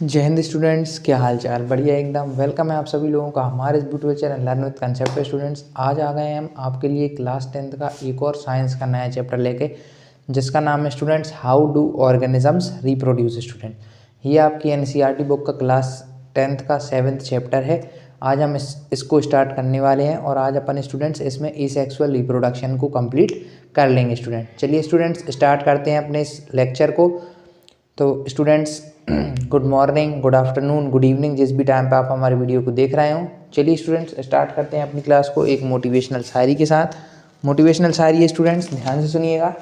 जय हिंद स्टूडेंट्स, क्या हाल चाल। बढ़िया एकदम। वेलकम है आप सभी लोगों का हमारे इस YouTube channel learn with concept. Students, आज आ गए हैं हम आपके लिए क्लास 10th का एक और साइंस का नया चैप्टर लेके, जिसका नाम है students how do organisms reproduce. Student, ये आपकी एनसीईआरटी बुक का क्लास 10th का 7th चैप्टर है। आज हम इसको स्टार्ट करने वाले हैं और आज अपन स्टूडेंट्स इसमें एसेक्सुअल रिप्रोडक्शन को कंप्लीट कर लेंगे। स्टूडेंट, चलिए स्टूडेंट्स स्टार्ट करते हैं अपने इस लेक्चर को। तो students, good morning, good afternoon, good evening, जिस भी टाइम पे आप हमारे वीडियो को देख रहे हो। चलिए स्टूडेंट्स स्टार्ट करते हैं अपनी क्लास को एक मोटिवेशनल शायरी के साथ। मोटिवेशनल शायरी है स्टूडेंट्स, ध्यान से सुनिएगा,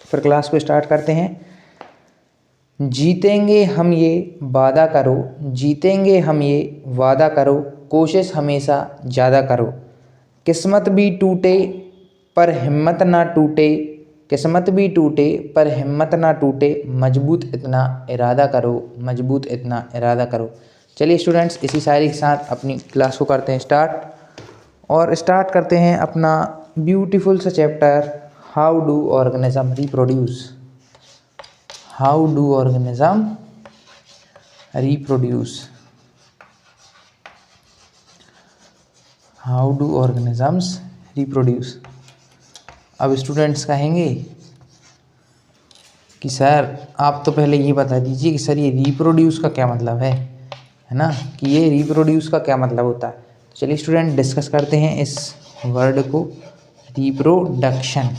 फिर क्लास को स्टार्ट करते हैं। जीतेंगे हम ये वादा करो, जीतेंगे हम ये वादा करो, कोशिश हमेशा ज़्यादा करो। किस्मत भी टूटे पर हिम्मत ना टूटे, किस्मत भी टूटे पर हिम्मत ना टूटे, मजबूत इतना इरादा करो, मजबूत इतना इरादा करो। चलिए स्टूडेंट्स, इसी शायरी के साथ अपनी क्लास को करते हैं स्टार्ट और स्टार्ट करते हैं अपना ब्यूटीफुल सा chapter, how do organism reproduce. How do organism reproduce, how do organisms reproduce. अब स्टूडेंट्स कहेंगे कि सर आप तो पहले ये बता दीजिए कि सर ये रिप्रोड्यूस का क्या मतलब है ना, कि ये रिप्रोड्यूस का क्या मतलब होता है। तो चलिए स्टूडेंट डिस्कस करते हैं इस वर्ड को, रिप्रोडक्शन।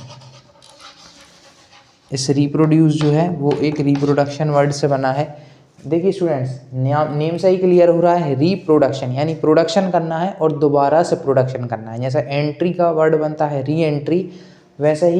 इस रिप्रोड्यूस जो है वो एक रिप्रोडक्शन वर्ड से बना है। देखिए स्टूडेंट्स, नेम से ही क्लियर हो रहा है, रिप्रोडक्शन यानी प्रोडक्शन करना है और दोबारा से प्रोडक्शन करना है। जैसा एंट्री का वर्ड बनता है री एंट्री, वैसे ही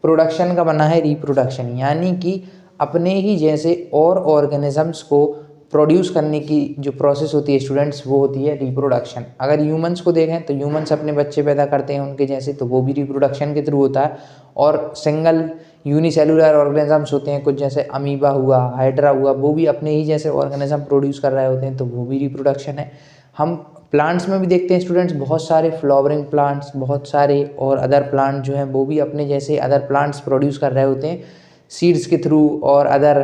प्रोडक्शन का बना है रिप्रोडक्शन, यानी कि अपने ही जैसे और ऑर्गेनिजम्स को प्रोड्यूस करने की जो प्रोसेस होती है स्टूडेंट्स, वो होती है रिप्रोडक्शन। अगर ह्यूमंस को देखें तो ह्यूमंस अपने बच्चे पैदा करते हैं उनके जैसे, तो वो भी रिप्रोडक्शन के थ्रू होता है। और सिंगल यूनिसेलुलर ऑर्गेनिजम्स होते हैं कुछ, जैसे अमीबा हुआ, हाइड्रा हुआ, वो भी अपने ही जैसे ऑर्गेनिज्म प्रोड्यूस कर रहे होते हैं, तो वो भी रिप्रोडक्शन है। हम प्लांट्स में भी देखते हैं स्टूडेंट्स, बहुत सारे फ्लावरिंग प्लांट्स, बहुत सारे और अदर प्लांट जो हैं वो भी अपने जैसे अदर प्लांट्स प्रोड्यूस कर रहे होते हैं सीड्स के थ्रू और अदर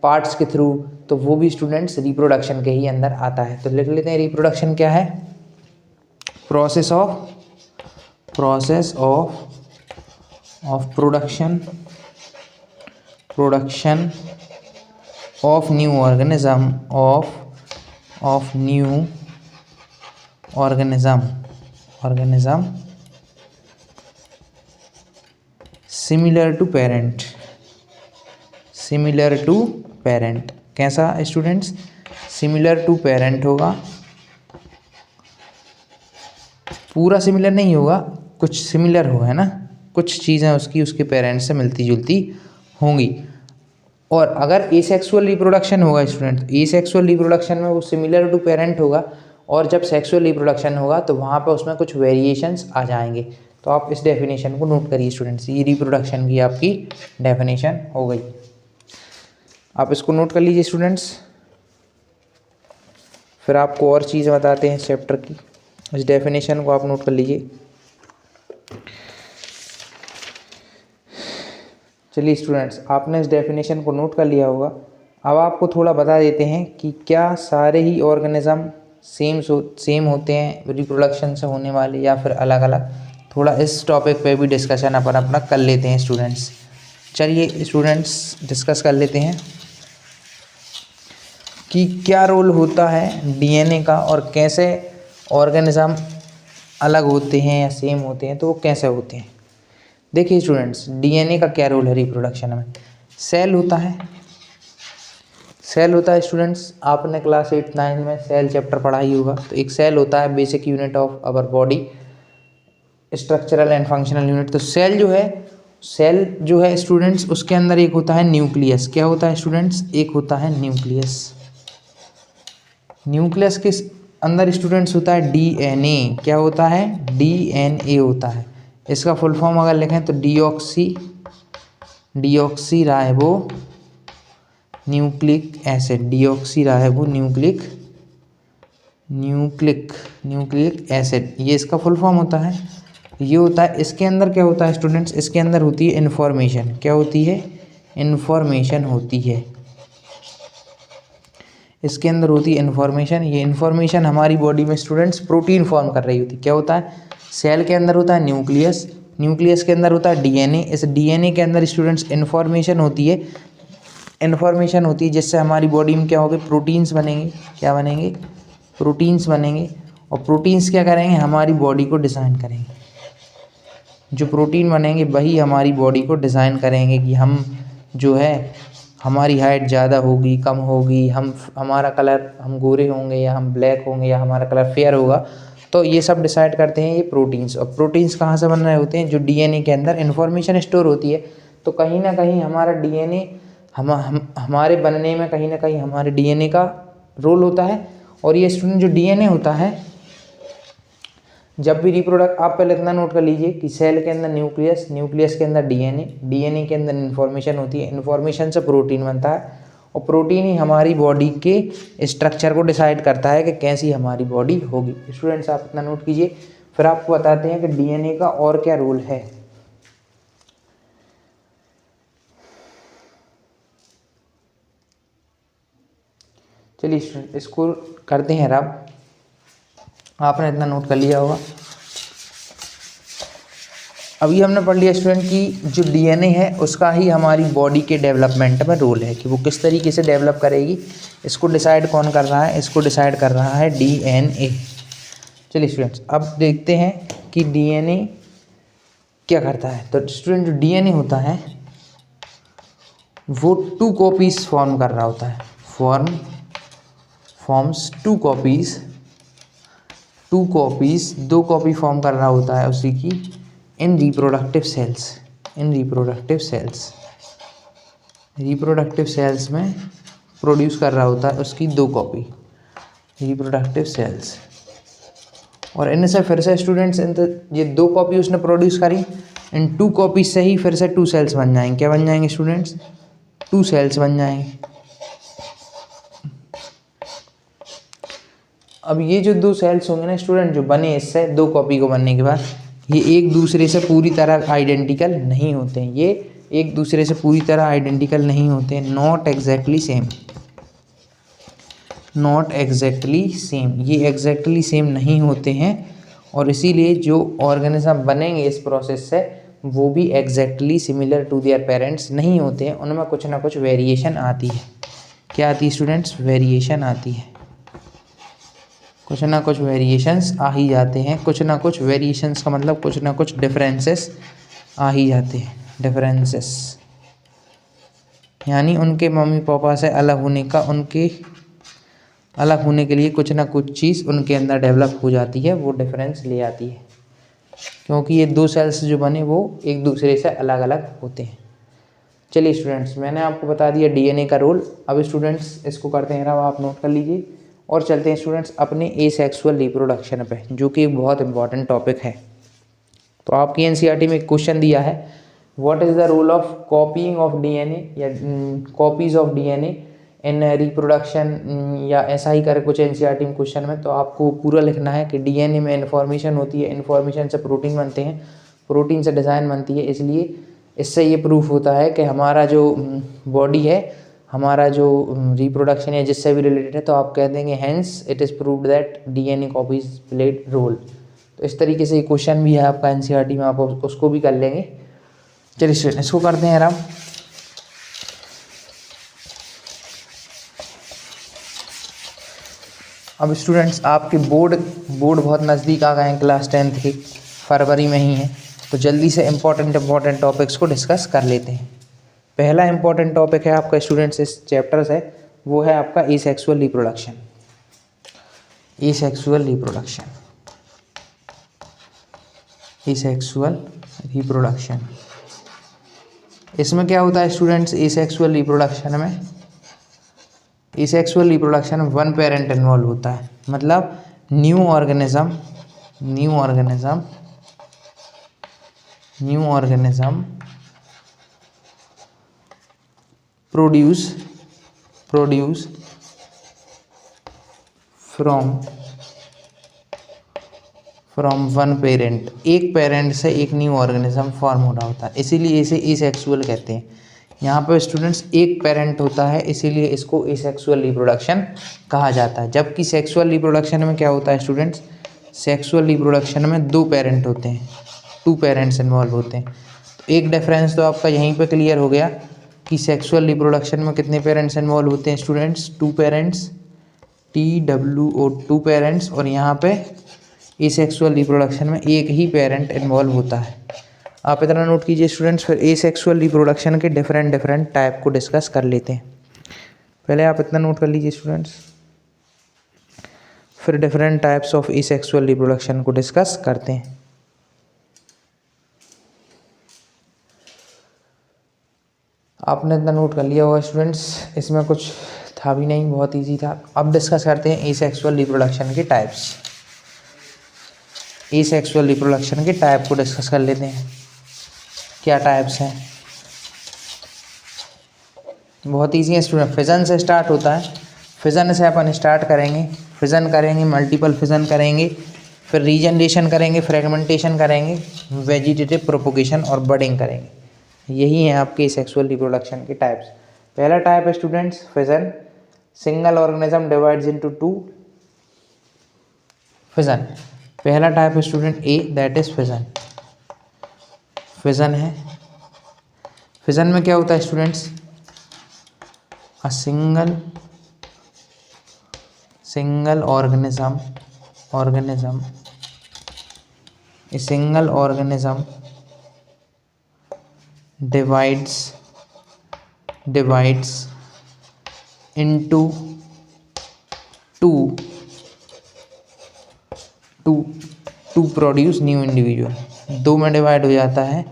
पार्ट्स के थ्रू, तो वो भी स्टूडेंट्स रिप्रोडक्शन के ही अंदर आता है। तो लिख लेते हैं रिप्रोडक्शन क्या है, process of production of new organism, of new organism similar to parent. कैसा स्टूडेंट्स, सिमिलर टू पेरेंट होगा, पूरा सिमिलर नहीं होगा, कुछ सिमिलर हो, है ना, कुछ चीज़ें उसके पेरेंट्स से मिलती जुलती होंगी। और अगर एसेक्सुअल रिप्रोडक्शन होगा स्टूडेंट, एसेक्सुअल रिप्रोडक्शन में वो सिमिलर टू पेरेंट होगा, और जब सेक्सुअल रिप्रोडक्शन होगा तो वहाँ पे उसमें कुछ वेरिएशंस आ जाएंगे। तो आप इस डेफिनेशन को नोट करिए स्टूडेंट्स, ये रिप्रोडक्शन की आपकी डेफिनेशन हो गई। आप इसको नोट कर लीजिए स्टूडेंट्स, फिर आपको और चीज़ बताते हैं इस चैप्टर की। इस डेफिनेशन को आप नोट कर लीजिए। चलिए स्टूडेंट्स, आपने इस डेफिनेशन को नोट कर लिया होगा। अब आपको थोड़ा बता देते हैं कि क्या सारे ही ऑर्गेनिज्म सेम होते हैं रिप्रोडक्शन से होने वाले, या फिर अलग अलग। थोड़ा इस टॉपिक पे भी डिस्कशन अपन अपना कर लेते हैं स्टूडेंट्स। चलिए स्टूडेंट्स डिस्कस कर लेते हैं कि क्या रोल होता है डीएनए का और कैसे ऑर्गेनिज्म अलग होते हैं या सेम होते हैं, तो वो कैसे होते हैं। देखिए स्टूडेंट्स, डीएनए का क्या रोल है रिप्रोडक्शन में। सेल होता है स्टूडेंट्स, आपने क्लास 8-9 में सेल चैप्टर पढ़ा ही होगा। तो एक सेल होता है basic unit of our body, structural and functional unit. तो सेल जो है स्टूडेंट्स, उसके अंदर एक होता है न्यूक्लियस। क्या होता है स्टूडेंट्स, एक होता है न्यूक्लियस। न्यूक्लियस के अंदर स्टूडेंट्स होता है डीएनए। क्या होता है, डीएनए होता है। इसका फुल फॉर्म अगर लिखें तो deoxy ribo nucleic acid, deoxy ribo nucleic acid, ये इसका फुल फॉर्म होता है। ये होता है, इसके अंदर क्या होता है स्टूडेंट्स, इसके अंदर होती है इन्फॉर्मेशन। क्या होती है, इन्फॉर्मेशन होती है। इसके अंदर होती है इन्फॉर्मेशन। ये इन्फॉर्मेशन हमारी बॉडी में स्टूडेंट्स प्रोटीन फॉर्म कर रही होती है। क्या होता है? सेल के अंदर होता है न्यूक्लियस, न्यूक्लियस के अंदर होता है डीएनए, इस डीएनए के अंदर स्टूडेंट्स इन्फॉर्मेशन होती है, इन्फॉर्मेशन होती है जिससे हमारी बॉडी में क्या होगा? प्रोटीन्स बनेंगे। क्या बनेंगे? प्रोटीन्स बनेंगे। और प्रोटीन्स क्या करेंगे? हमारी बॉडी को डिज़ाइन करेंगे। जो प्रोटीन बनेंगे वही हमारी बॉडी को डिज़ाइन करेंगे कि हम जो है हमारी हाइट ज़्यादा होगी, कम होगी, हमारा कलर, हम गोरे होंगे या हम ब्लैक होंगे या हमारा कलर फेयर होगा। तो ये सब डिसाइड करते हैं ये प्रोटीन्स। और प्रोटीन्स कहाँ से बन रहे होते हैं? जो डीएनए के अंदर इन्फॉर्मेशन स्टोर होती है। तो कहीं ना कहीं हमारा डीएनए हमारे बनने में कहीं ना कहीं हमारे डीएनए का रोल होता है। और ये स्टूडेंट जो डीएनए होता है, जब भी रिप्रोडक्ट, आप पहले इतना नोट कर लीजिए कि सेल के अंदर न्यूक्लियस, न्यूक्लियस के अंदर डीएनए, डीएनए के अंदर इन्फॉर्मेशन होती है, इन्फॉर्मेशन से प्रोटीन बनता है। और प्रोटीन ही हमारी बॉडी के स्ट्रक्चर को डिसाइड करता है कि कैसी हमारी बॉडी होगी। स्टूडेंट्स आप इतना नोट कीजिए, फिर आपको बताते हैं कि डीएनए का और क्या रोल है। चलिए स्टूडेंट इसको करते हैं रब। आपने इतना नोट कर लिया होगा। अभी हमने पढ़ लिया स्टूडेंट कि जो डीएनए है उसका ही हमारी बॉडी के डेवलपमेंट में रोल है कि वो किस तरीके से डेवलप करेगी। इसको डिसाइड कौन कर रहा है? इसको डिसाइड कर रहा है डीएनए। चलिए स्टूडेंट्स अब देखते हैं कि डीएनए क्या करता है। तो स्टूडेंट जो डीएनए होता है वो 2 कॉपीज फॉर्म कर रहा होता है। Forms 2 copies, 2 copies, 2 copy form कर रहा होता है उसी की इन रिप्रोडक्टिव सेल्स। इन रिप्रोडक्टिव सेल्स, रिप्रोडक्टिव सेल्स में प्रोड्यूस कर रहा होता है उसकी 2 कॉपी, रिप्रोडक्टिव सेल्स। और इनमें से फिर से स्टूडेंट्स ये 2 कॉपी उसने प्रोड्यूस करी, इन 2 कॉपी से ही फिर से 2 सेल्स बन जाएंगे। क्या बन जाएंगे स्टूडेंट्स? 2 सेल्स बन जाएंगे। अब ये जो 2 सेल्स होंगे ना स्टूडेंट, जो बने इससे 2 कॉपी को बनने के बाद, ये एक दूसरे से पूरी तरह आइडेंटिकल नहीं होते हैं। ये एक दूसरे से पूरी तरह आइडेंटिकल नहीं होते हैं। Not exactly same, not exactly same, ये एग्जैक्टली सेम नहीं होते हैं। और इसीलिए जो ऑर्गेनिज्म बनेंगे इस प्रोसेस से वो भी exactly similar to their parents नहीं होते हैं। उनमें कुछ ना कुछ वेरिएशन आती है। क्या आती है स्टूडेंट्स? वेरिएशन आती है। कुछ ना कुछ वेरिएशंस आ ही जाते हैं। कुछ ना कुछ वेरिएशंस का मतलब कुछ ना कुछ डिफरेंसेस आ ही जाते हैं। डिफरेंसेस यानी उनके मम्मी पापा से अलग होने का, उनके अलग होने के लिए कुछ ना कुछ चीज़ उनके अंदर डेवलप हो जाती है, वो डिफरेंस ले आती है। क्योंकि ये 2 सेल्स जो बने वो एक दूसरे से अलग अलग होते हैं। चलिए स्टूडेंट्स मैंने आपको बता दिया डीएनए का रोल। अब स्टूडेंट्स इसको करते हैं, आप नोट कर लीजिए। और चलते हैं स्टूडेंट्स अपने एसेक्सुअल रिप्रोडक्शन पे, जो कि एक बहुत इंपॉर्टेंट टॉपिक है। तो आपकी एनसीईआरटी में एक क्वेश्चन दिया है, what is the role of copying of DNA या copies of DNA in reproduction, या ऐसा ही करे कुछ एनसीईआरटी में क्वेश्चन में। तो आपको पूरा लिखना है कि डीएनए में इन्फॉर्मेशन होती है, इन्फॉर्मेशन से प्रोटीन बनते हैं, प्रोटीन से डिज़ाइन बनती है। इसलिए इससे ये प्रूफ होता है कि हमारा जो बॉडी है, हमारा जो रिप्रोडक्शन है जिससे भी रिलेटेड है, तो आप कह देंगे hence it is proved that DNA copies played role. तो इस तरीके से ये क्वेश्चन भी है आपका एनसीईआरटी में, आप उसको भी कर लेंगे। चलिए इसको करते हैं आराम। अब स्टूडेंट्स आपके बोर्ड बहुत नज़दीक आ गए हैं, क्लास 10th के, फरवरी में ही है। तो जल्दी से इम्पोर्टेंट टॉपिक्स को डिस्कस कर लेते हैं। पहला इंपॉर्टेंट टॉपिक है आपका स्टूडेंट्स इस चैप्टर से, वो है आपका asexual reproduction. Asexual reproduction, asexual reproduction. इसमें क्या होता है स्टूडेंट्स? एसेक्सुअल रिप्रोडक्शन में, एसेक्सुअल रिप्रोडक्शन में 1 पेरेंट इन्वॉल्व होता है। मतलब new organism produce from 1 parent, एक पेरेंट से एक न्यू ऑर्गेनिज्म फॉर्म हो रहा होता है। इसीलिए इसे एसेक्सुअल कहते हैं। यहाँ पे स्टूडेंट्स एक पेरेंट होता है, इसीलिए इसको एसेक्सुअल रिप्रोडक्शन कहा जाता है। जबकि सेक्सुअल रिप्रोडक्शन में क्या होता है स्टूडेंट्स, सेक्सुअल रिप्रोडक्शन में 2 पेरेंट होते हैं, 2 पेरेंट्स इन्वॉल्व होते हैं। तो एक डिफरेंस तो आपका यहीं पे क्लियर हो गया कि सेक्सुअल रिप्रोडक्शन में कितने पेरेंट्स इन्वॉल्व होते हैं स्टूडेंट्स, 2 पेरेंट्स, TWO 2 पेरेंट्स, और यहाँ पे एसेक्सुअल रिप्रोडक्शन में एक ही पेरेंट इन्वॉल्व होता है। आप इतना नोट कीजिए स्टूडेंट्स। फिर एसेक्सुअल रिप्रोडक्शन के डिफरेंट टाइप को डिस्कस कर लेते हैं। पहले आप इतना नोट कर लीजिए स्टूडेंट्स, फिर different types of asexual reproduction को डिस्कस करते हैं। आपने इतना नोट कर लिया होगा स्टूडेंट्स, इसमें कुछ था भी नहीं, बहुत इजी था। अब डिस्कस करते हैं एसेक्सुअल रिप्रोडक्शन के टाइप्स। एसेक्सुअल रिप्रोडक्शन के टाइप को डिस्कस कर लेते हैं, क्या टाइप्स हैं। बहुत ईजी है स्टूडेंट, फिजन से स्टार्ट होता है। फिजन से अपन स्टार्ट करेंगे, फिजन करेंगे, मल्टीपल फिजन करेंगे, फिर रीजनरेशन करेंगे, फ्रेगमेंटेशन करेंगे, वेजिटेटिव प्रोपोगेशन और बडिंग करेंगे। यही है आपके सेक्सुअल रिप्रोडक्शन के टाइप्स। पहला टाइप है students fission, single organism divides into 2 fission. पहला टाइप है student A, that is fission. Fission है, फिजन में क्या होता है students, a single organism a single organism divides into two to produce new individual। 2 में डिवाइड हो जाता है,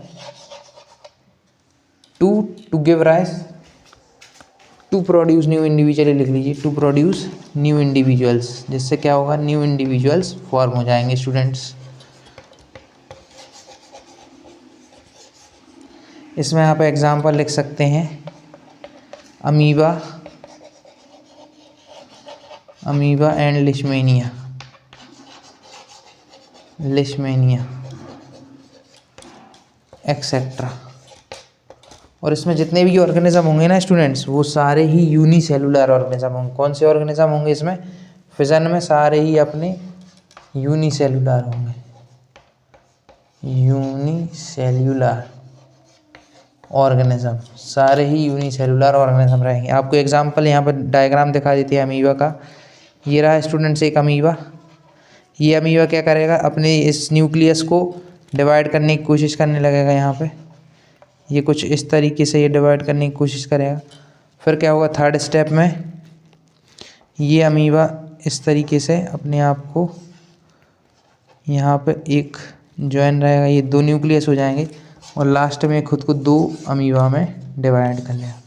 to give rise, to produce new individual लिख लीजिए, टू प्रोड्यूस न्यू इंडिविजुअल्स, जिससे क्या होगा, न्यू इंडिविजुअल्स फॉर्म हो जाएंगे स्टूडेंट्स। इसमें आप एग्जांपल लिख सकते हैं, अमीबा एंड लिशमेनिया एक्सेट्रा। और इसमें जितने भी ऑर्गेनिज्म होंगे ना स्टूडेंट्स, वो सारे ही यूनिसेलुलर ऑर्गेनिज्म होंगे। कौन से ऑर्गेनिज्म होंगे इसमें, फिजन में सारे ही अपने यूनिसेलुलर होंगे, यूनिसेलुलर ऑर्गेनिज्म, सारे ही यूनिसेलुलर ऑर्गेनिज्म रहेंगे। आपको एग्जांपल यहाँ पर डायग्राम दिखा देती है अमीबा का। ये रहा स्टूडेंट्स एक अमीबा। ये अमीबा क्या करेगा, अपने इस न्यूक्लियस को डिवाइड करने की कोशिश करने लगेगा। यहाँ पे ये कुछ इस तरीके से ये डिवाइड करने की कोशिश करेगा। फिर क्या होगा, थर्ड स्टेप में ये अमीबा इस तरीके से अपने आप को यहाँ पे एक जॉइन रहेगा, ये 2 न्यूक्लियस हो जाएंगे, और लास्ट में खुद को 2 अमीबा में डिवाइड कर लेगा।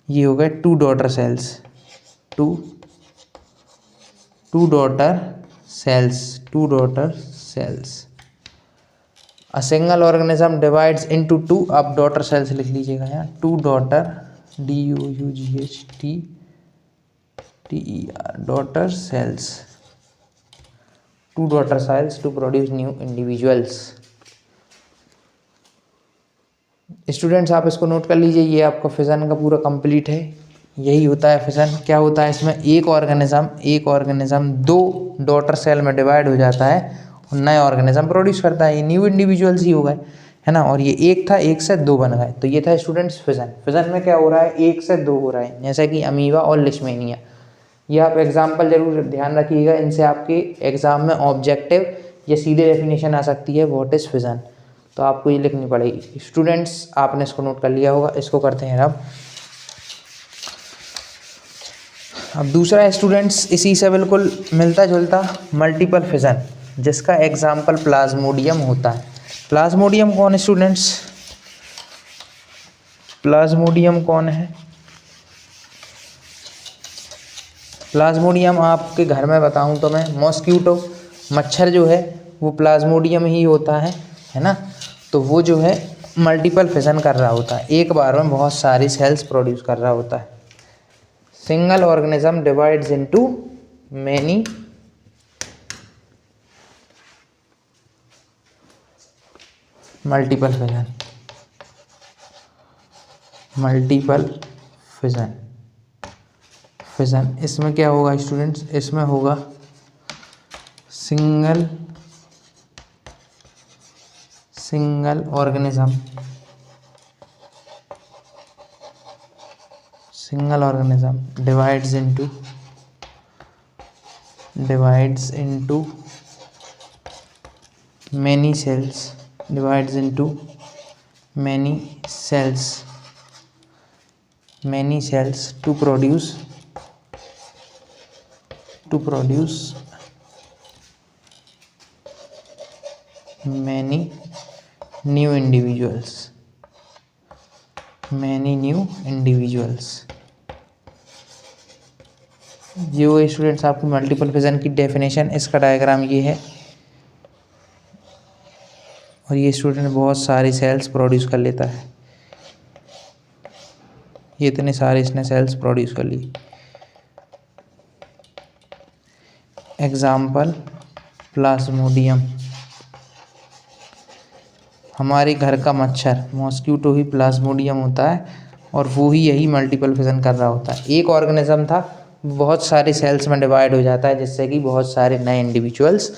ये हो गए 2 daughter cells, 2 daughter cells. A single organism divides into 2, अब डॉटर सेल्स लिख लीजिएगा यहाँ, 2 daughter DOUGHTER daughter cells, 2 daughter cells to produce new individuals. Students आप इसको नोट कर लीजिए, ये आपका फिजन का पूरा कंप्लीट है। यही होता है फिजन। क्या होता है इसमें, एक ऑर्गेनिज्म 2 डॉटर सेल में डिवाइड हो जाता है और नए ऑर्गेनिज्म प्रोड्यूस करता है। ये न्यू इंडिविजुअल्स ही हो गए, है ना। और ये एक था, एक से 2 बन गए, तो ये था स्टूडेंट्स फिजन। फिजन में क्या हो रहा है, 1 से 2 हो रहा है, जैसे कि अमीबा और लिशमेनिया। ये आप एग्जाम्पल जरूर ध्यान रखिएगा, इनसे आपके एग्जाम में ऑब्जेक्टिव या सीधे डेफिनेशन आ सकती है, व्हाट इज फिजन। तो आपको ये लिखनी पड़ेगी। स्टूडेंट्स आपने इसको नोट कर लिया होगा, इसको करते हैं अब दूसरा है स्टूडेंट्स, इसी से बिल्कुल मिलता जुलता, मल्टीपल फिजन, जिसका एग्जाम्पल प्लाज्मोडियम होता है। प्लाज्मोडियम कौन है स्टूडेंट्स, प्लाज्मोडियम कौन है, प्लाज्मोडियम आपके घर में बताऊं तो मैं, मॉस्क्यूटो, मच्छर जो है वो प्लाज्मोडियम ही होता है ना। तो वो जो है मल्टीपल फिजन कर रहा होता है, एक बार में बहुत सारी सेल्स प्रोड्यूस कर रहा होता है। Single organism divides into many multiple fission. Multiple fission. Fission इसमें क्या होगा स्टूडेंट्स, इसमें होगा single organism, divides into many cells, to produce many new individuals। ये वो स्टूडेंट्स आपकी मल्टीपल फिजन की डेफिनेशन, इसका डायग्राम ये है। और ये स्टूडेंट बहुत सारी सेल्स प्रोड्यूस कर लेता है, ये इतने सारे इसने सेल्स प्रोड्यूस कर ली। एग्जाम्पल प्लाज्मोडियम, हमारे घर का मच्छर मॉस्क्यूटो ही प्लाज्मोडियम होता है, और वो ही यही मल्टीपल फिजन कर रहा होता है। एक ऑर्गेनिज्म था, बहुत सारे सेल्स में डिवाइड हो जाता है, जिससे कि बहुत सारे नए इंडिविजुअल्स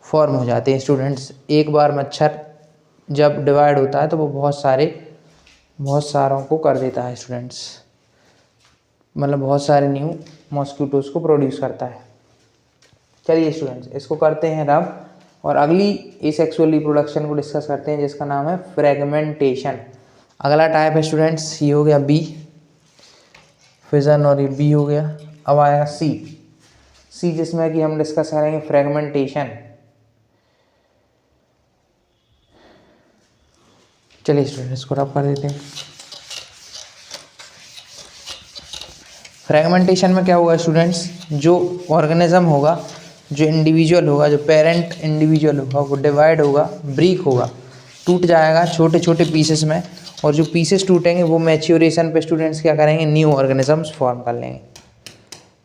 फॉर्म हो जाते हैं। स्टूडेंट्स, एक बार मच्छर जब डिवाइड होता है तो वो बहुत सारों को कर देता है स्टूडेंट्स, मतलब बहुत सारे न्यू मॉस्क्यूटोज को प्रोड्यूस करता है। चलिए स्टूडेंट्स, इसको करते हैं रब, और अगली एसेक्सुअल रिप्रोडक्शन को डिस्कस करते हैं, जिसका नाम है फ्रेगमेंटेशन। अगला टाइप है स्टूडेंट्स, ये हो गया बी फिजन, और ये बी हो गया। अब आएगा सी जिसमें कि हम डिस्कस करेंगे फ्रेगमेंटेशन। चलिए स्टूडेंट्स, इसको रब कर देते हैं। फ्रेगमेंटेशन में क्या होगा स्टूडेंट्स, जो ऑर्गेनिज्म होगा, जो इंडिविजुअल होगा, जो पेरेंट इंडिविजुअल होगा, वो डिवाइड होगा, ब्रेक होगा, टूट जाएगा छोटे छोटे पीसेस में, और जो पीसेस टूटेंगे वो मैच्योरेशन पे स्टूडेंट्स क्या करेंगे, न्यू ऑर्गेनिजम्स फॉर्म कर लेंगे,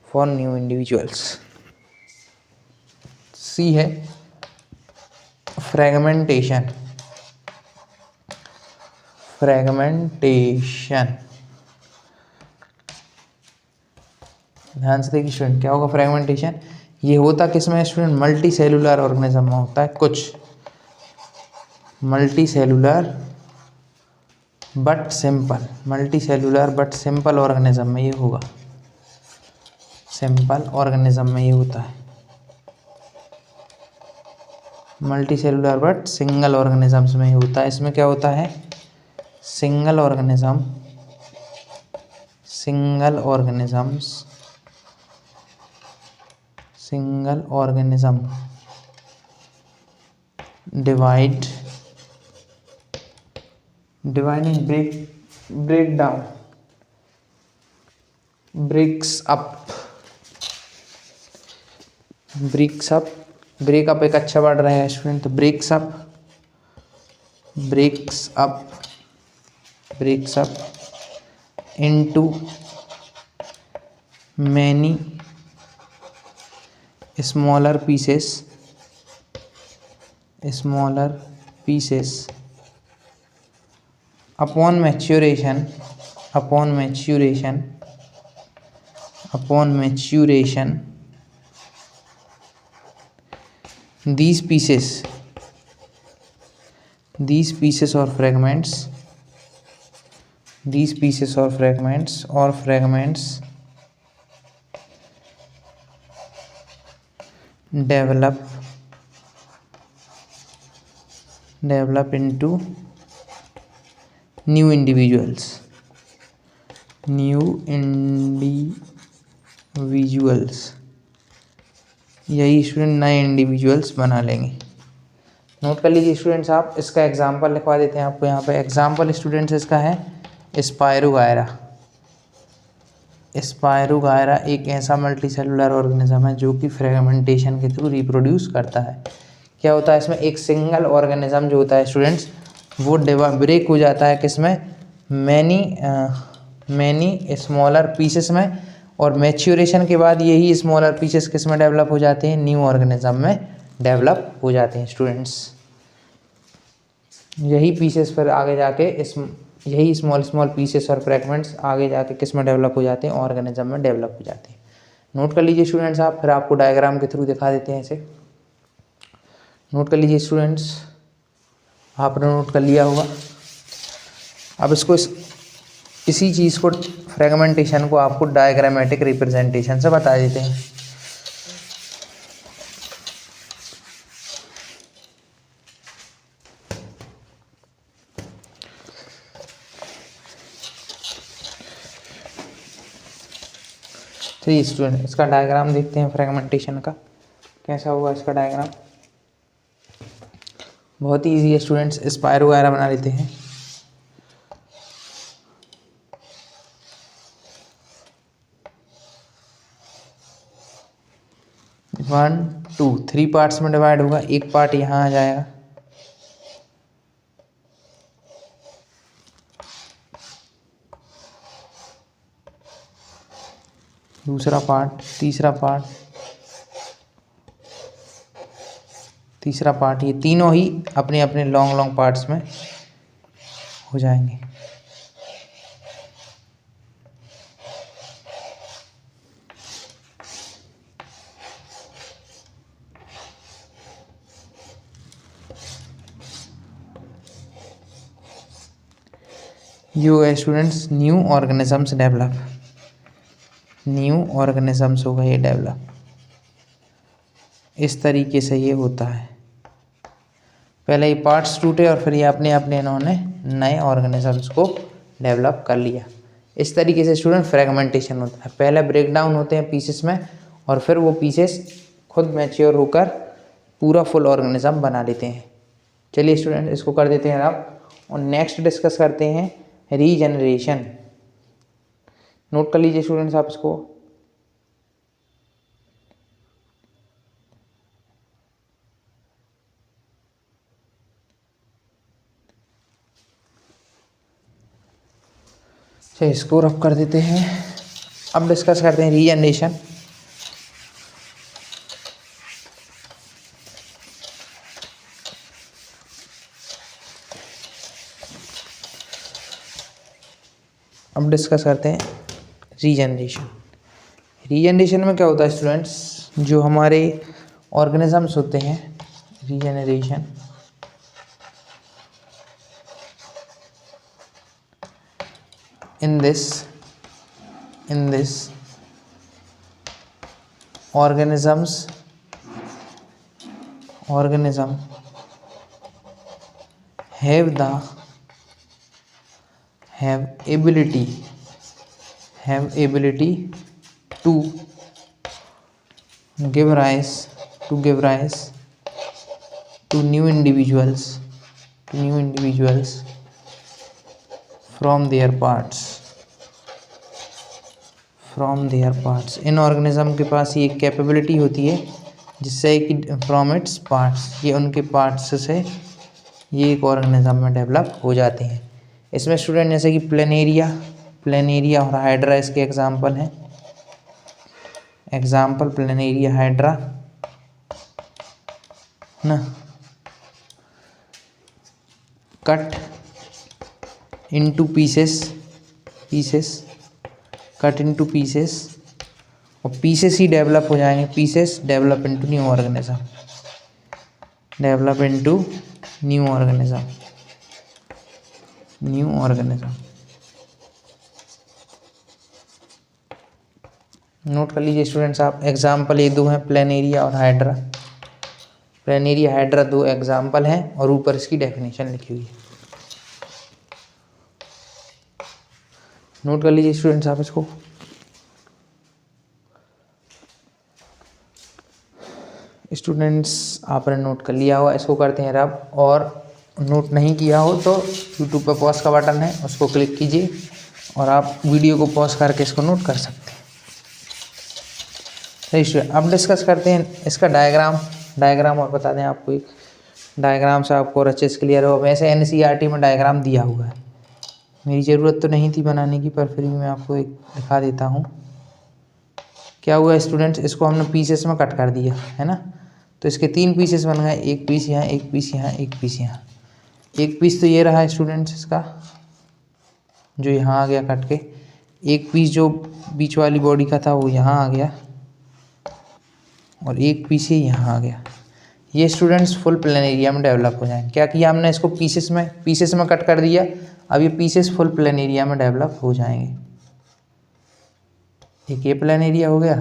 फॉर न्यू इंडिविजुअल्स। सी है फ्रेगमेंटेशन। ध्यान से देखिए स्टूडेंट, क्या होगा फ्रेगमेंटेशन, ये होता किसमें स्टूडेंट, मल्टी सेलुलर ऑर्गेनिज्म में होता है। कुछ multi cellular but simple organism में ये होगा, सिंपल ऑर्गेनिज्म में ये होता है। Multi cellular but single organisms में ये होता है। इसमें क्या होता है, सिंगल ऑर्गेनिज्म ब्रेकअप एक अच्छा वर्ड रहेगा स्टूडेंट, तो breaks up into many smaller pieces upon maturation these pieces or fragments develop into new individuals, यही स्टूडेंट नए इंडिविजुअल्स बना लेंगे। नोट कर लीजिए स्टूडेंट्स, आप इसका एग्जांपल लिखवा देते हैं आपको यहाँ पे। एग्जांपल स्टूडेंट्स इसका है स्पायरोगायरा एक ऐसा मल्टी सेलुलर ऑर्गेनिज्म है जो कि फ्रेगमेंटेशन के थ्रू रिप्रोड्यूस करता है। क्या होता है इसमें, एक सिंगल ऑर्गेनिज्म जो होता है स्टूडेंट्स, वो ब्रेक हो जाता है किसमें, मैनी स्मॉलर पीसेस में, और मैच्योरेशन के बाद यही स्मॉलर पीसेस किस में डेवलप हो जाते हैं, न्यू ऑर्गेनिज्म में डेवलप हो जाते हैं स्टूडेंट्स। यही पीसेस फिर आगे जाके इस यही स्मॉल स्मॉल पीसेस और फ्रेगमेंट्स आगे जाके किस में डेवलप हो जाते हैं, ऑर्गेनिज्म में डेवलप हो जाते हैं। नोट कर लीजिए स्टूडेंट्स आप, फिर आपको डायग्राम के थ्रू दिखा देते हैं इसे। नोट कर लीजिए स्टूडेंट्स, आपने नोट कर लिया होगा। अब इसको इसी चीज़ को, फ्रेगमेंटेशन को आपको डायग्रामेटिक रिप्रेजेंटेशन से बता देते हैं। चलिए स्टूडेंट, इसका डायग्राम देखते हैं फ्रेगमेंटेशन का कैसा होगा इसका डायग्राम। बहुत ही ईजी है स्टूडेंट्स, स्पाइरो वगैरह बना लेते हैं। वन टू 3 पार्ट्स में डिवाइड होगा। एक पार्ट यहाँ आ जाएगा, दूसरा पार्ट, तीसरा पार्ट, ये तीनों ही अपने अपने लॉन्ग लॉन्ग पार्ट्स में हो जाएंगे। ये होगा students new organisms develop, new organisms होगा ये डेवलप। इस तरीके से ये होता है, पहले ये पार्ट्स टूटे और फिर ये अपने अपने इन्होंने नए ऑर्गेनिजम्स को डेवलप कर लिया। इस तरीके से स्टूडेंट फ्रेगमेंटेशन होता है, पहले ब्रेक डाउन होते हैं पीसेस में और फिर वो पीसेस खुद मैच्योर होकर पूरा फुल ऑर्गेनिज्म बना लेते हैं। चलिए स्टूडेंट, इसको कर देते हैं आप, और नेक्स्ट डिस्कस करते हैं रीजनरेशन। नोट कर लीजिए स्टूडेंट्स आप इसको। चलिए इसको रब कर देते हैं। अब डिस्कस करते हैं रीजनरेशन। अब डिस्कस करते हैं रीजनरेशन। रीजनरेशन में क्या होता है स्टूडेंट्स, जो हमारे ऑर्गेनिजम्स होते हैं, regeneration in this organism have ability to give rise to new individuals from their parts। In organism के पास ये कैपेबिलिटी होती है जिससे कि फ्रॉम इट्स पार्ट्स, ये उनके पार्ट्स से ये एक ऑर्गेनिज्म में डेवलप हो जाते हैं। इसमें स्टूडेंट जैसे कि प्लेनेरिया और हाइड्रा इसके एग्जाम्पल हैं। प्लेनेरिया हाइड्रा ना, कट इनटू पीसेस और पीसेस ही डेवलप हो जाएंगे। Pieces develop into new organism, new organism. Note कर लीजिए स्टूडेंट्स आप, एग्जाम्पल ये दो हैं, प्लेनेरिया और हाइड्रा दो एग्जाम्पल हैं और ऊपर इसकी डेफिनेशन लिखी हुई है। नोट कर लीजिए स्टूडेंट्स आप इसको। स्टूडेंट्स आपने नोट कर लिया होगा, इसको करते हैं रब, और नोट नहीं किया हो तो यूट्यूब पर पॉज का बटन है, उसको क्लिक कीजिए और आप वीडियो को पॉज करके इसको नोट कर सकते हैं। सही स्टूडेंट, अब डिस्कस करते हैं इसका डायग्राम और बता दें आपको, एक डायग्राम से आपको और अच्छे से क्लियर हो। वैसे NCERT में डायग्राम दिया हुआ है, मेरी ज़रूरत तो नहीं थी बनाने की, पर फिर भी मैं आपको एक दिखा देता हूँ। क्या हुआ स्टूडेंट्स, इसको हमने पीसेस में कट कर दिया है ना, तो इसके 3 पीसेस बन गए, एक पीस यहाँ, एक पीस यहाँ, एक पीस यहाँ। एक पीस तो ये रहा स्टूडेंट्स इसका, जो यहाँ आ गया कट के, एक पीस जो बीच वाली बॉडी का था वो यहाँ आ गया और एक पीस ही यहाँ आ गया। ये स्टूडेंट्स फुल प्लेन एरिया में डेवलप हो जाएंगे। क्या किया हमने, इसको पीसेस में कट कर दिया। अब ये पीसेस फुल प्लेन एरिया में डेवलप हो जाएंगे। एक ये प्लेन एरिया हो गया,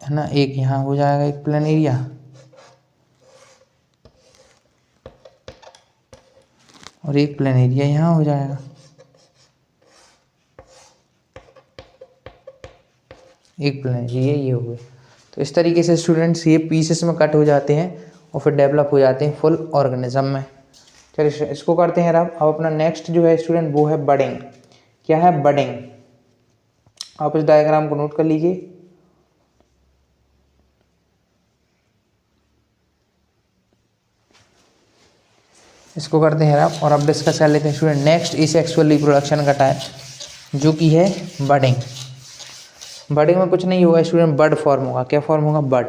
है ना, एक यहाँ हो जाएगा एक प्लेन एरिया, और एक प्लेन एरिया यहाँ हो जाएगा। एक प्लेन एरिया ये हो गया। तो इस तरीके से स्टूडेंट्स ये पीसेस में कट हो जाते हैं और फिर डेवलप हो जाते हैं फुल ऑर्गेनिज्म में। चलिए इसको करते हैं अब अपना नेक्स्ट जो है स्टूडेंट वो है बडिंग। क्या है बडिंग, आप इस डायग्राम को नोट कर लीजिए। इसको करते हैं आप और अब डिस्कस कर लेते हैं स्टूडेंट नेक्स्ट एसेक्सुअल रिप्रोडक्शन का टाइप जो कि है बडिंग। बडिंग में कुछ नहीं होगा स्टूडेंट, बड फॉर्म होगा। क्या फॉर्म होगा, बड,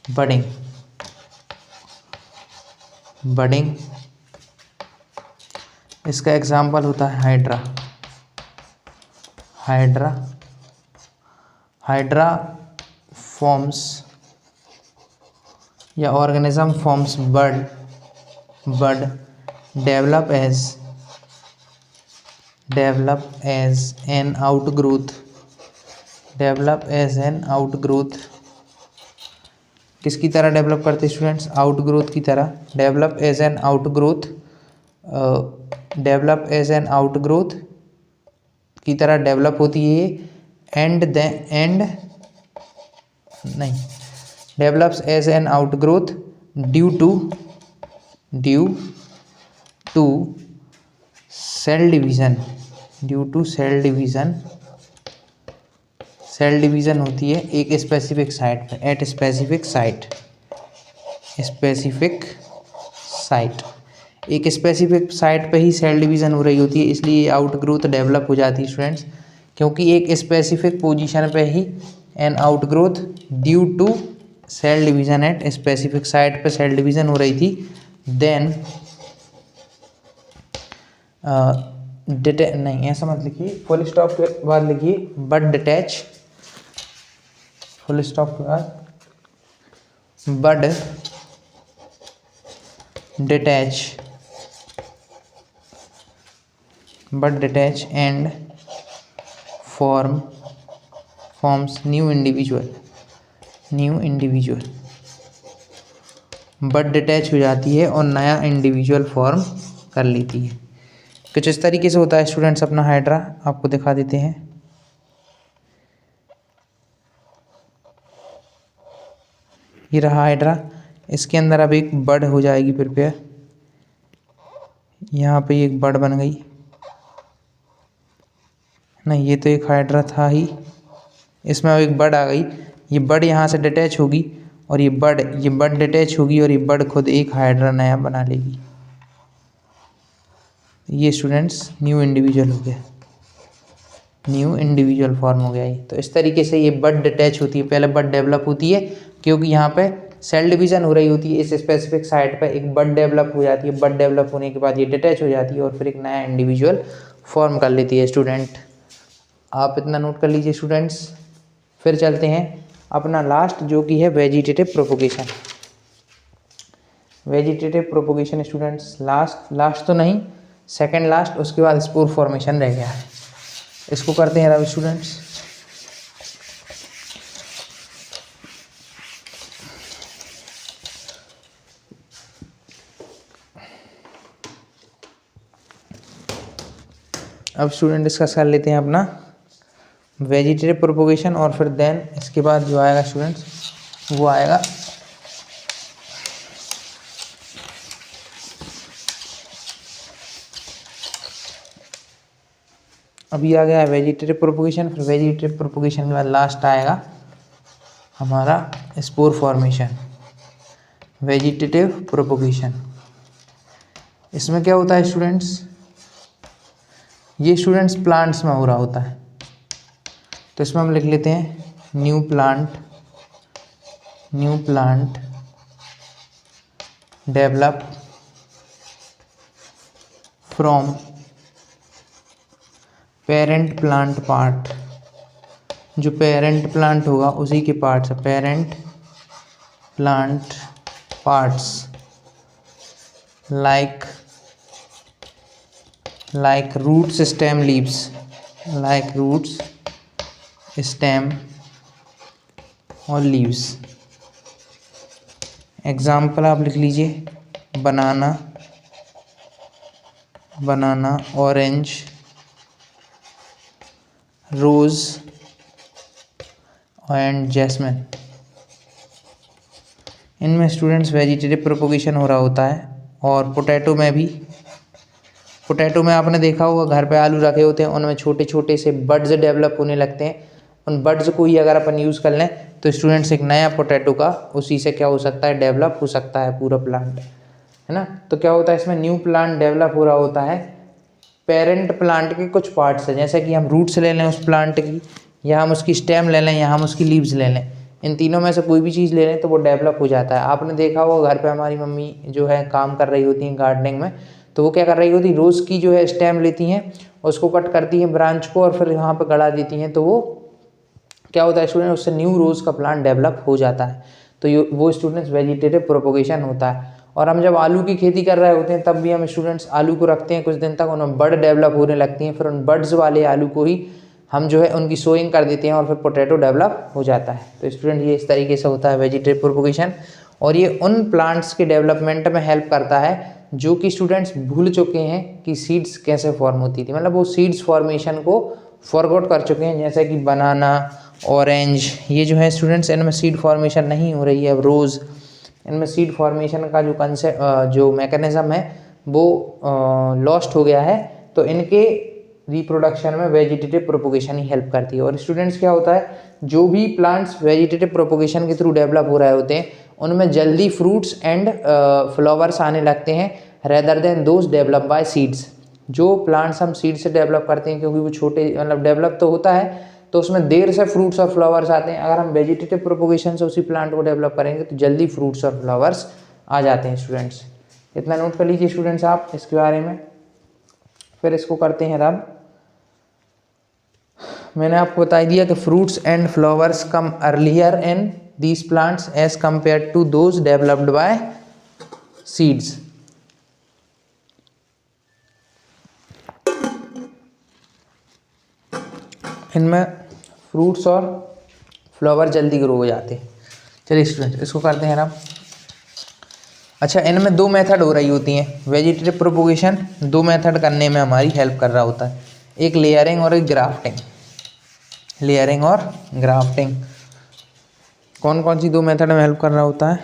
बडिंग, बडिंग। इसका एग्जाम्पल होता है हाइड्रा। हाइड्रा, हाइड्रा फॉर्म्स या organism forms bud, bud develop as an outgrowth, develop as an outgrowth. किसकी तरह डेवलप करते हैं स्टूडेंट्स, आउटग्रोथ की तरह। Develop as an outgrowth, develop as an outgrowth की तरह डेवलप होती है develops as an outgrowth due to cell division, due to cell division. Cell division होती है एक स्पेसिफिक साइट पर, eight specific site, specific site, एक स्पेसिफिक साइट पे ही सेल डिवीज़न हो रही होती है, इसलिए आउटग्रोथ डेवलप हो जाती है स्टूडेंट्स। क्योंकि एक स्पेसिफिक पोजीशन पे ही an outgrowth due to cell division at specific site पे सेल डिवीज़न हो रही थी, देन नहीं ऐसा मत लिखिए, फुल स्टॉप के बाद लिखिए बट डिटैच, फुल स्टॉप के बाद bud detach, but detach and forms new individual, but detach हो जाती है और नया इंडिविजुअल फॉर्म कर लेती है। कुछ इस तरीके से होता है स्टूडेंट्स अपना हाइड्रा, आपको दिखा देते हैं। ये रहा हाइड्रा, इसके अंदर अब एक बड हो जाएगी प्रिपेयर। यहाँ पे एक बड बन गई, नहीं ये तो एक हाइड्रा था ही, इसमें अब एक बड आ गई। ये बड यहाँ से डिटैच होगी और ये बड डिटैच होगी और ये बड खुद एक हाइड्रा नया बना लेगी। ये स्टूडेंट्स न्यू इंडिविजुअल हो गया, न्यू इंडिविजुअल फॉर्म हो गया ये। तो इस तरीके से ये बड डिटैच होती है, पहले बड डेवलप होती है क्योंकि यहाँ पे सेल डिवीज़न हो रही होती है इस स्पेसिफिक साइट पे, एक बड डेवलप हो जाती है, बड डेवलप होने के बाद ये डिटैच हो जाती है और फिर एक नया इंडिविजुअल फॉर्म कर लेती है स्टूडेंट। आप इतना नोट कर लीजिए स्टूडेंट्स। फिर चलते हैं अपना लास्ट जो कि है vegetative propagation. Vegetative propagation students last तो नहीं, सेकेंड लास्ट, उसके बाद स्पोर फॉर्मेशन रह गया है। इसको करते हैं अब स्टूडेंट्स। अब स्टूडेंट डिस्कस कर लेते हैं अपना वेजिटेटिव प्रोपोगेशन और फिर देन इसके बाद जो आएगा स्टूडेंट्स वो आएगा अभी आ गया है वेजिटेटिव प्रोपोगेशन। फिर वेजिटेटिव प्रोपोगेशन के बाद लास्ट आएगा हमारा स्पोर फॉर्मेशन, वेजिटेटिव प्रोपोगेशन। इसमें क्या होता है स्टूडेंट्स, ये स्टूडेंट्स प्लांट्स में हो रहा होता है, तो इसमें हम लिख लेते हैं new plant develop from parent plant part, जो पेरेंट प्लांट होगा उसी के parts, parent plant parts like roots stem leaves, like roots stem और लीव्स। एग्जाम्पल आप लिख लीजिए, banana, orange, rose and jasmine. इनमें स्टूडेंट्स वेजिटेटिव प्रोपोगेशन हो रहा होता है। और पोटैटो में आपने देखा होगा घर पे आलू रखे होते हैं, उनमें छोटे छोटे से बड्स डेवलप होने लगते हैं। उन बड्स को ही अगर अपन यूज़ कर लें तो स्टूडेंट्स एक नया पोटैटो का उसी से क्या हो सकता है, डेवलप हो सकता है पूरा प्लांट, है ना। तो क्या होता है इसमें, न्यू प्लांट डेवलप हो रहा होता है। पेरेंट प्लांट के कुछ पार्ट्स हैं, जैसे कि हम रूट्स ले लें उस प्लांट की, या हम उसकी स्टेम ले लें, या हम उसकी लीव्स ले लें। इन तीनों में से कोई भी चीज़ ले लें तो वो डेवलप हो जाता है। आपने देखा होगा घर पे हमारी मम्मी जो है काम कर रही होती हैं गार्डनिंग में, तो वो क्या कर रही होती, रोज़ की जो है स्टेम लेती हैं, उसको कट करती हैं ब्रांच को, और फिर यहाँ पे गड़ा देती हैं। तो वो क्या होता है स्टूडेंट, उससे न्यू रोज़ का प्लांट डेवलप हो जाता है। तो वो स्टूडेंट्स वेजिटेटिव प्रोपोगेशन होता है। और हम जब आलू की खेती कर रहे होते हैं तब भी हम स्टूडेंट्स आलू को रखते हैं कुछ दिन तक, उनमें बड डेवलप होने लगती हैं, फिर उन बड्स वाले आलू को ही हम जो है उनकी सोइंग कर देते हैं और फिर पोटैटो डेवलप हो जाता है। तो स्टूडेंट ये इस तरीके से होता है वेजिटेटिव प्रोपोगेशन। और ये उन प्लांट्स के डेवलपमेंट में हेल्प करता है जो कि स्टूडेंट्स भूल चुके हैं कि सीड्स कैसे फॉर्म होती थी, मतलब वो सीड्स फॉर्मेशन को फॉरगॉट कर चुके हैं। जैसे कि बनाना, ऑरेंज, ये जो है स्टूडेंट्स इनमें सीड फॉर्मेशन नहीं हो रही है। रोज़, इनमें सीड फॉर्मेशन का जो कंसेप्ट जो मैकेनिज्म है वो लॉस्ट हो गया है। तो इनके रिप्रोडक्शन में वेजिटेटिव प्रोपोगेशन ही हेल्प करती है। और स्टूडेंट्स क्या होता है, जो भी प्लांट्स वेजिटेटिव प्रोपोगेशन के थ्रू डेवलप हो रहे होते हैं उनमें जल्दी फ्रूट्स एंड फ्लावर्स आने लगते हैं, rather than those develop by seeds. जो प्लांट्स हम सीड से डेवलप करते हैं क्योंकि वो छोटे, मतलब डेवलप तो होता है तो उसमें देर से फ्रूट्स और फ्लावर्स आते हैं। अगर हम वेजिटेटिव प्रोपोगेशन से उसी प्लांट को डेवलप करेंगे तो जल्दी फ्रूट्स और फ्लावर्स आ जाते हैं स्टूडेंट्स। इतना नोट कर लीजिए स्टूडेंट्स आप इसके बारे में। फिर इसको करते हैं रब। मैंने आपको बता दिया कि fruits and flowers come earlier in these plants as compare to those developed by seeds. इनमें फ्रूट्स और फ्लावर जल्दी ग्रो हो जाते हैं। चलिए स्टूडेंट इसको करते हैं आप। अच्छा, इनमें दो मेथड हो रही होती हैं वेजिटेटिव प्रोपोगेशन, दो मेथड करने में हमारी हेल्प कर रहा होता है, एक लेयरिंग और एक ग्राफ्टिंग। लेयरिंग और ग्राफ्टिंग कौन कौन सी दो मेथड में हेल्प कर रहा होता है,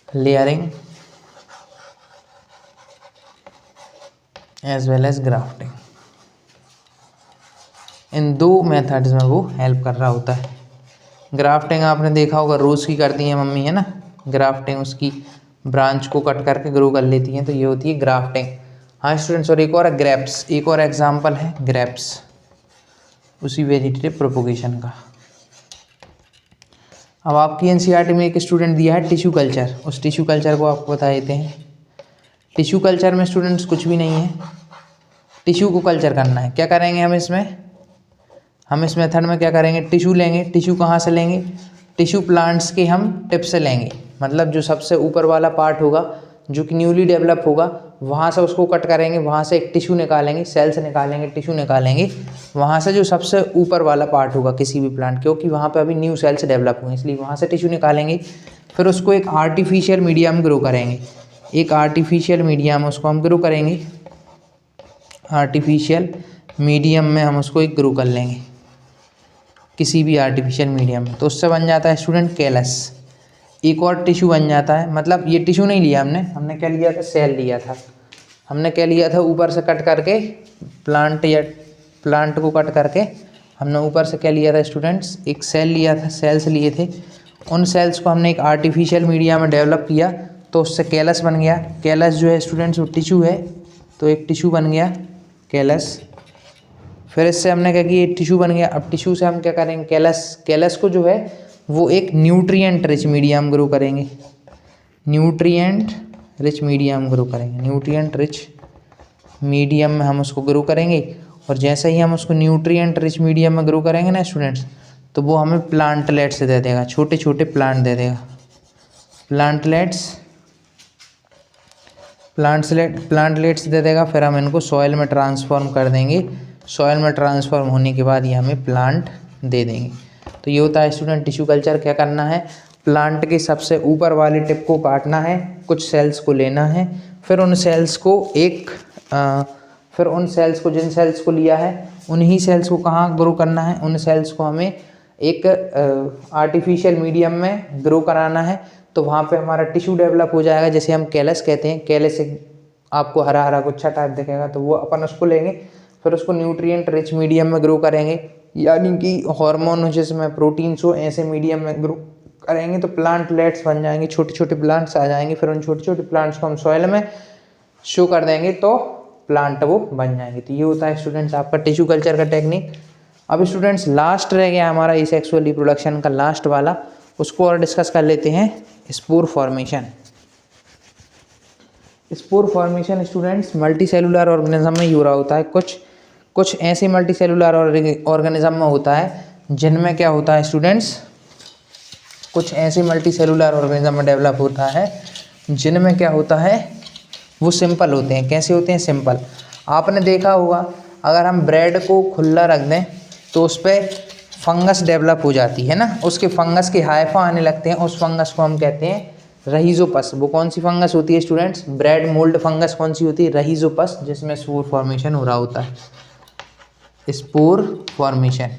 layering as well as grafting. इन दो मेथड्स में वो हेल्प कर रहा होता है। ग्राफ्टिंग आपने देखा होगा रोज़ की करती हैं मम्मी, है ना। ग्राफ्टिंग उसकी ब्रांच को कट करके ग्रो कर लेती हैं, तो ये होती है ग्राफ्टिंग। हाँ स्टूडेंट्स, और एक और है ग्रेप्स, एक और एग्जांपल है ग्रेप्स, उसी वेजिटेटिव प्रोपोगेशन का। अब आपकी एनसीईआरटी में एक स्टूडेंट दिया है टिश्यू कल्चर, उस टिश्यू कल्चर को आपको बता देते हैं। टिश्यू कल्चर में स्टूडेंट्स कुछ भी नहीं है, टिश्यू को कल्चर करना है। क्या करेंगे हम इसमें, हम इस मेथड में क्या करेंगे, टिश्यू लेंगे। टिश्यू कहाँ से लेंगे, टिश्यू प्लांट्स के हम टिप से लेंगे, मतलब जो सबसे ऊपर वाला पार्ट होगा जो कि न्यूली डेवलप होगा वहाँ से उसको कट करेंगे, वहाँ से एक टिश्यू निकालेंगे, सेल्स निकालेंगे, टिश्यू निकालेंगे, वहाँ से जो सबसे ऊपर वाला पार्ट होगा किसी भी प्लांट, क्योंकि वहाँ पे अभी न्यू सेल्स डेवलप हुए इसलिए वहाँ से टिश्यू निकालेंगे। फिर उसको एक आर्टिफिशियल मीडियम ग्रो करेंगे, एक आर्टिफिशियल मीडियम उसको हम ग्रो करेंगे, आर्टिफिशियल मीडियम में हम उसको एक ग्रो कर लेंगे, किसी भी आर्टिफिशियल मीडियम में। तो उससे बन जाता है स्टूडेंट कैलस, एक और टिश्यू बन जाता है। मतलब ये टिश्यू नहीं लिया हमने क्या लिया था, सेल लिया था। हमने क्या लिया था, ऊपर से कट करके प्लांट या प्लांट को कट करके हमने ऊपर से क्या लिया था स्टूडेंट्स, एक सेल लिया था, सेल्स लिए थे। उन सेल्स को हमने एक आर्टिफिशियल मीडिया में डेवलप किया तो उससे कैलस बन गया। कैलस जो है स्टूडेंट्स वो टिश्यू है, तो एक टिश्यू बन गया कैलस। फिर इससे हमने क्या किया, टिश्यू बन गया। अब टिश्यू से हम क्या करेंगे, कैलस को जो है वो एक न्यूट्रिएंट रिच मीडियम ग्रो करेंगे, न्यूट्रिएंट रिच मीडियम ग्रो करेंगे, न्यूट्रिएंट रिच मीडियम में हम उसको ग्रो करेंगे। और जैसे ही हम उसको न्यूट्रिएंट रिच मीडियम में ग्रो करेंगे ना स्टूडेंट्स, तो वो हमें प्लांटलेट्स दे देगा, छोटे छोटे प्लांट दे देगा। प्लांटलेट्स दे देगा। फिर हम इनको सॉइल में ट्रांसफॉर्म कर देंगे। सॉइल में ट्रांसफॉर्म होने के बाद ये हमें प्लांट दे देंगे। तो ये होता है स्टूडेंट टिश्यू कल्चर। क्या करना है, प्लांट के सबसे ऊपर वाले टिप को काटना है, कुछ सेल्स को लेना है, फिर उन सेल्स को जिन सेल्स को लिया है उन्हीं सेल्स को कहाँ ग्रो करना है, उन सेल्स को हमें एक आर्टिफिशियल मीडियम में ग्रो कराना है। तो वहाँ पे हमारा टिश्यू डेवलप हो जाएगा, जैसे हम कैलस कहते हैं। कैलस से आपको हरा हरा गुच्छा टाइप दिखेगा, तो वो अपन उसको लेंगे, फिर उसको न्यूट्रिएंट रिच मीडियम में ग्रो करेंगे, यानी कि हार्मोन हो जिसमें प्रोटीन्स हो, ऐसे मीडियम में ग्रो करेंगे तो प्लांटलेट्स बन जाएंगे, छोटे छोटे प्लांट्स आ जाएंगे। फिर उन छोटे छोटे प्लांट्स को हम सॉइल में शो कर देंगे तो प्लांट वो बन जाएंगे। तो ये होता है स्टूडेंट्स आपका टिश्यू कल्चर का टेक्निक। अब स्टूडेंट्स लास्ट रह गया हमारा ये सेक्सुअल रिप्रोडक्शन का लास्ट वाला, उसको और डिस्कस कर लेते हैं, spore formation. Spore formation students multi cellular organism में हो रहा होता है। कुछ ऐसे मल्टी सेलुलर ऑर्गेनिज्म में होता है जिनमें क्या होता है स्टूडेंट्स, कुछ ऐसे मल्टी सेलुलर ऑर्गेनिज्म में डेवलप होता है जिनमें क्या होता है, वो सिंपल होते हैं। कैसे होते हैं, सिंपल। आपने देखा होगा अगर हम ब्रेड को खुला रख दें तो उस पर फंगस डेवलप हो जाती है ना, उसके फंगस के हाइफा आने लगते हैं, उस फंगस को हम कहते हैं रहीजोपस। वो कौन सी फंगस होती है स्टूडेंट्स, ब्रेड मोल्ड फंगस कौन सी होती है, रहीजोपस, जिसमें स्पोर फॉर्मेशन हो रहा होता है, स्पोर फॉर्मेशन।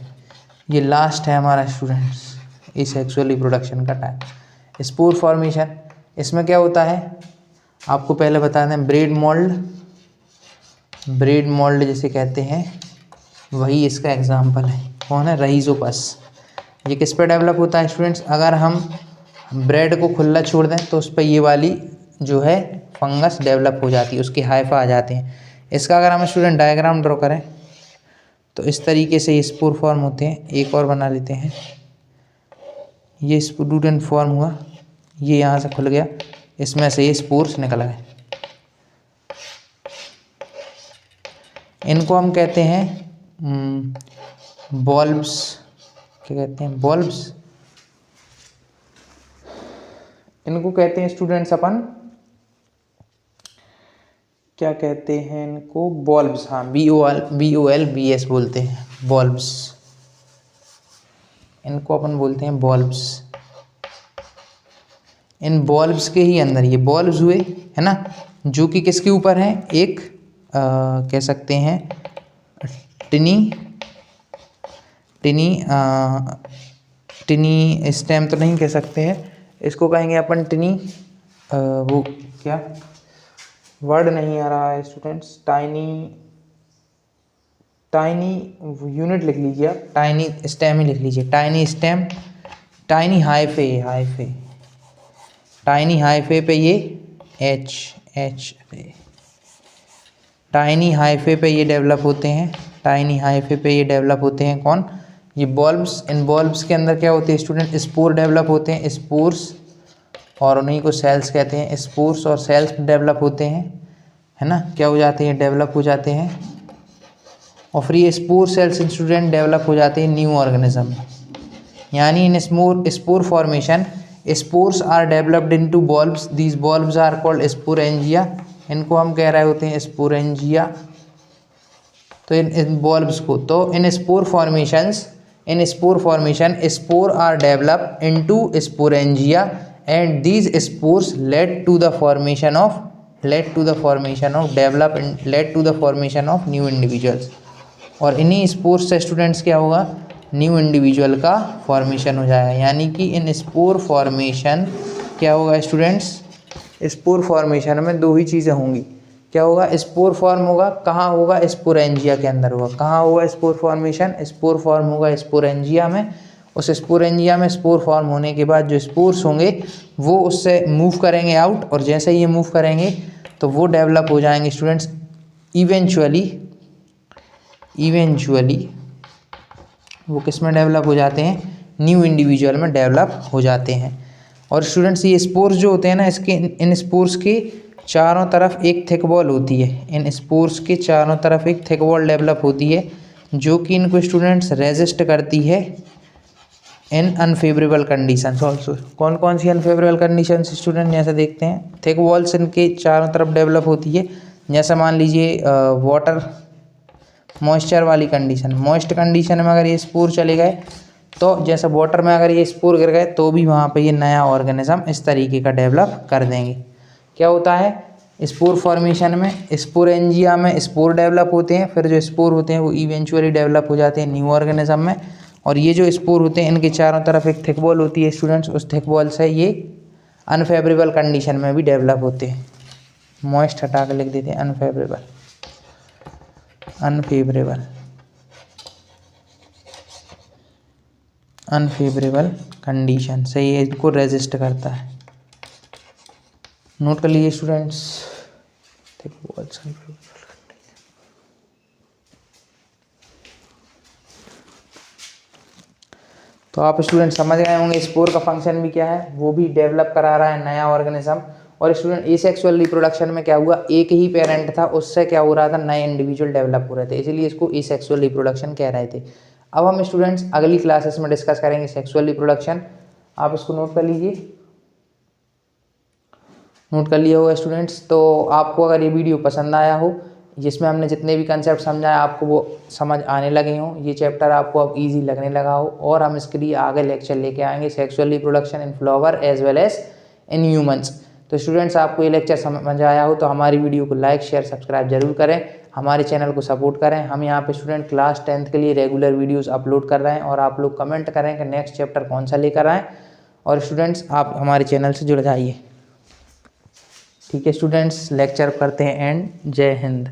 ये लास्ट है हमारा स्टूडेंट्स इस सेक्सुअल रिप्रोडक्शन का टाइम, स्पोर फॉर्मेशन। इसमें क्या होता है आपको पहले बता दें, ब्रेड मोल्ड जिसे कहते हैं वही इसका एग्जाम्पल है। कौन है, रहीजोपस। ये किस पे डेवलप होता है स्टूडेंट्स, अगर हम ब्रेड को खुला छोड़ दें तो उस पर ये वाली जो है फंगस डेवलप हो जाती है, उसके हाइफा आ जाते हैं। इसका अगर हम स्टूडेंट डायग्राम ड्रॉ करें तो इस तरीके से ये स्पोर फॉर्म होते हैं। एक और बना लेते हैं, ये स्टूडेंट फॉर्म हुआ, ये यहाँ से खुल गया, इसमें से ये स्पोर्स निकल गए। इनको हम कहते हैं बॉल्ब्स। क्या कहते हैं, बॉल्ब्स। इनको कहते हैं स्टूडेंट्स अपन क्या कहते हैं इनको, बॉल्ब्स। हाँ, BOLBS बोलते हैं, बॉल्ब्स। इनको अपन बोलते हैं बॉल्ब्स। इन बॉल्ब्स के ही अंदर ये बॉल्ब्स हुए है ना, जो कि किसके ऊपर हैं, एक कह सकते हैं टिनी स्टेम तो नहीं कह सकते हैं, इसको कहेंगे अपन टिनी, वो क्या वर्ड नहीं आ रहा है स्टूडेंट्स, टाइनी यूनिट लिख लीजिए आप, टाइनी स्टेम ही लिख लीजिए, टाइनी स्टेम, टाइनी हाइफे पे ये एच टाइनी हाइफे पे ये डेवलप होते हैं, टाइनी हाइफे पे ये डेवलप होते हैं। कौन, ये बॉल्ब्स। इन बॉल्ब्स के अंदर क्या होते हैं स्टूडेंट, स्पोर डेवलप होते हैं, स्पोर्स, और उन्हीं को सेल्स कहते हैं। स्पोर्स और सेल्स डेवलप होते हैं, है ना, क्या हो जाते हैं, डेवलप हो जाते हैं। और फिर ये स्पोर सेल्स स्टूडेंट डेवलप हो जाते हैं न्यू ऑर्गेनिज्म में, यानी in spore formation spores are developed into bulbs, these bulbs are called sporangia. इनको हम कह रहे होते हैं स्पोरेंजिया। तो इन बॉल्ब्स को, तो in spore formation spore are developed into sporangia and these spores lead to the formation of new individuals. और इन्हीं स्पोर्स से स्टूडेंट्स क्या होगा, न्यू इंडिविजुअल का फॉर्मेशन हो जाएगा। यानी कि इन स्पोर फॉर्मेशन क्या होगा स्टूडेंट्स, स्पोर फॉर्मेशन में दो ही चीज़ें होंगी। क्या होगा, स्पोर फॉर्म होगा, कहाँ होगा, स्पोरेंजिया के अंदर होगा। कहाँ होगा स्पोर फॉर्मेशन, स्पोर फॉर्म होगा स्पोरेंजिया में। उस स्पोरेंजिया में स्पोर फॉर्म होने के बाद जो स्पोर्स होंगे वो उससे मूव करेंगे आउट, और जैसे ही ये मूव करेंगे तो वो डेवलप हो जाएंगे स्टूडेंट्स इवेंचुअली वो किस में डेवलप हो जाते हैं, न्यू इंडिविजुअल में डेवलप हो जाते हैं। और स्टूडेंट्स ये स्पोर्स जो होते हैं ना, इसके इन स्पोर्स के चारों तरफ एक थिक वॉल होती है। इन स्पोर्स के चारों तरफ एक थिक वॉल डेवलप होती है जो कि इनको स्टूडेंट्स रेजिस्ट करती है इन अनफेवरेबल कंडीशंस ऑल्सो। कौन कौन सी अनफेवरेबल कंडीशंस स्टूडेंट, जैसे देखते हैं थिक वॉल्स इनके चारों तरफ डेवलप होती है। जैसा मान लीजिए वाटर मॉइस्चर वाली कंडीशन, मॉइस्ट कंडीशन में अगर ये स्पोर चले गए तो जैसे वाटर में अगर ये स्पोर गिर गए तो भी वहाँ पे ये नया ऑर्गेनिज्म इस तरीके का डेवलप कर देंगे। क्या होता है स्पोर फॉर्मेशन में, स्पोरेंजिया में स्पोर डेवलप होते हैं, फिर जो स्पोर होते हैं वो इवेंचुअली डेवलप हो जाते हैं न्यू ऑर्गेनिज्म में। और ये जो स्पोर होते हैं इनके चारों तरफ एक थिक वॉल होती है स्टूडेंट्स, उस थिक वॉल से ये अनफेवरेबल कंडीशन में भी डेवलप होते हैं। मॉइस्ट हटा कर लिख देते हैं अनफेवरेबल, अनफेवरेबल, अनफेवरेबल कंडीशन से ये इनको रेजिस्ट करता है। नोट कर लीजिए स्टूडेंट्स। तो आप स्टूडेंट समझ गए होंगे स्पोर का फंक्शन भी क्या है, वो भी डेवलप करा रहा है नया ऑर्गेनिज्म। और स्टूडेंट एसेक्सुअल रिप्रोडक्शन में क्या हुआ, एक ही पेरेंट था, उससे क्या हो रहा था, नए इंडिविजुअल डेवलप हो रहे थे, इसीलिए इसको एसेक्सुअल रिप्रोडक्शन कह रहे थे। अब हम स्टूडेंट्स अगली क्लासेस में डिस्कस करेंगे सेक्सुअल रिप्रोडक्शन। आप इसको नोट कर लीजिए, नोट कर लिया होगा स्टूडेंट्स। तो आपको अगर ये वीडियो पसंद आया हो, जिसमें हमने जितने भी कंसेप्ट समझाए आपको वो समझ आने लगे हों, ये चैप्टर आपको अब इजी लगने लगा हो, और हम इसके लिए आगे लेक्चर लेके आएंगे sexual reproduction in flower as well as in humans. तो स्टूडेंट्स आपको ये लेक्चर समझ आया हो तो हमारी वीडियो को लाइक शेयर सब्सक्राइब जरूर करें, हमारे चैनल को सपोर्ट करें। हम यहाँ पे स्टूडेंट क्लास 10th के लिए रेगुलर वीडियोस अपलोड कर रहे हैं और आप लोग कमेंट करें कि नेक्स्ट चैप्टर कौन सा लेकर आएँ। और स्टूडेंट्स आप हमारे चैनल से जुड़ जाइए। ठीक है स्टूडेंट्स, लेक्चर करते हैं एंड। जय हिंद।